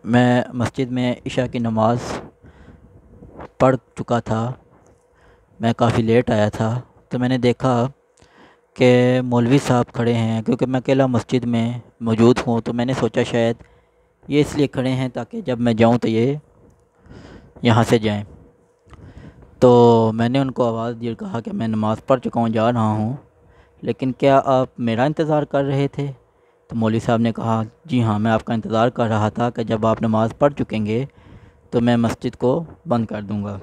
میں مسجد میں عشاء کی نماز پڑھ چکا تھا۔ میں کافی لیٹ آیا تھا تو میں نے دیکھا کہ مولوی صاحب کھڑے ہیں، کیونکہ میں اکیلا مسجد میں موجود ہوں تو میں نے سوچا شاید یہ اس لیے کھڑے ہیں تاکہ جب میں جاؤں تو یہ یہاں سے جائیں۔ تو میں نے ان کو آواز دی اور کہا کہ میں نماز پڑھ چکا ہوں، جا رہا ہوں، لیکن کیا آپ میرا انتظار کر رہے تھے؟ تو مولوی صاحب نے کہا جی ہاں، میں آپ کا انتظار کر رہا تھا کہ جب آپ نماز پڑھ چکیں گے تو میں مسجد کو بند کر دوں گا۔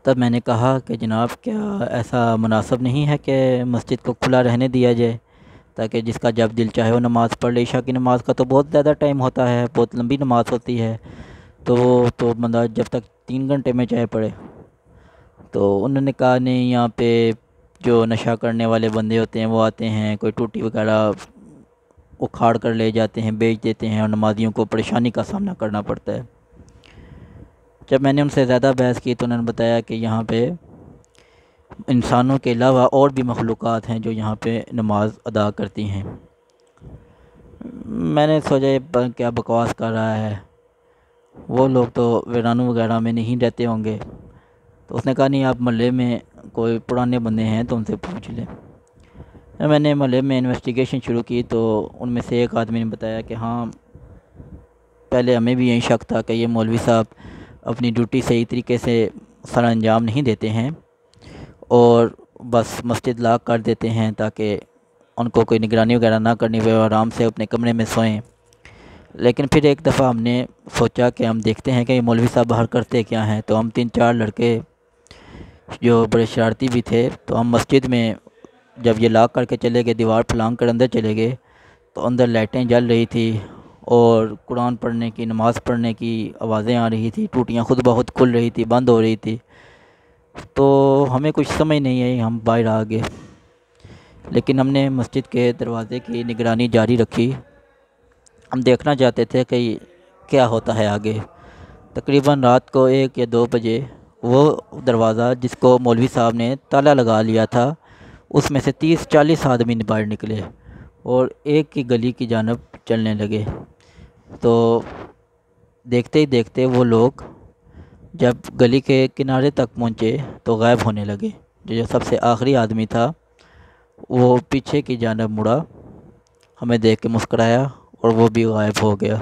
تب میں نے کہا کہ جناب کیا ایسا مناسب نہیں ہے کہ مسجد کو کھلا رہنے دیا جائے تاکہ جس کا جب دل چاہے وہ نماز پڑھ لے؟ عشاء کی نماز کا تو بہت زیادہ ٹائم ہوتا ہے، بہت لمبی نماز ہوتی ہے، تو وہ تو بندہ جب تک 3 گھنٹے میں چاہے پڑھے۔ تو انہوں نے کہا نہیں، یہاں پہ جو نشہ کرنے والے بندے ہوتے ہیں وہ آتے ہیں، کوئی ٹوٹی وغیرہ اکھاڑ کر لے جاتے ہیں، بیچ دیتے ہیں، اور نمازیوں کو پریشانی کا سامنا کرنا پڑتا ہے۔ جب میں نے ان سے زیادہ بحث کی تو انہوں نے بتایا کہ یہاں پہ انسانوں کے علاوہ اور بھی مخلوقات ہیں جو یہاں پہ نماز ادا کرتی ہیں۔ میں نے سوچا یہ کیا بکواس کر رہا ہے، وہ لوگ تو ویرانوں وغیرہ میں نہیں رہتے ہوں گے۔ تو اس نے کہا نہیں، آپ محلے میں کوئی پرانے بندے ہیں تو ان سے پوچھ لیں۔ میں نے محلے میں انویسٹیگیشن شروع کی تو ان میں سے ایک آدمی نے بتایا کہ ہاں، پہلے ہمیں بھی یہی شک تھا کہ یہ مولوی صاحب اپنی ڈیوٹی صحیح طریقے سے سر انجام نہیں دیتے ہیں اور بس مسجد لاک کر دیتے ہیں تاکہ ان کو کوئی نگرانی وغیرہ نہ کرنی پڑے اور آرام سے اپنے کمرے میں سوئیں۔ لیکن پھر ایک دفعہ ہم نے سوچا کہ ہم دیکھتے ہیں کہ یہ مولوی صاحب باہر کرتے کیا ہیں، تو ہم 3-4 لڑکے جو بڑے شرارتی بھی تھے تو ہم مسجد میں جب یہ لاک کر کے چلے گئے، دیوار پھلانگ کر اندر چلے گئے تو اندر لائٹیں جل رہی تھی اور قرآن پڑھنے کی، نماز پڑھنے کی آوازیں آ رہی تھی، ٹوٹیاں خود بخود کھل رہی تھی، بند ہو رہی تھی۔ تو ہمیں کچھ سمجھ نہیں آئی، ہم باہر آ گئے، لیکن ہم نے مسجد کے دروازے کی نگرانی جاری رکھی۔ ہم دیکھنا چاہتے تھے کہ کیا ہوتا ہے آگے۔ تقریباً رات کو 1 یا 2 بجے وہ دروازہ جس کو مولوی صاحب نے تالا لگا لیا تھا، اس میں سے 30-40 آدمی باہر نکلے اور ایک کی گلی کی جانب چلنے لگے۔ تو دیکھتے ہی دیکھتے وہ لوگ جب گلی کے کنارے تک پہنچے تو غائب ہونے لگے۔ جو سب سے آخری آدمی تھا وہ پیچھے کی جانب مڑا، ہمیں دیکھ کے مسکرایا اور وہ بھی غائب ہو گیا۔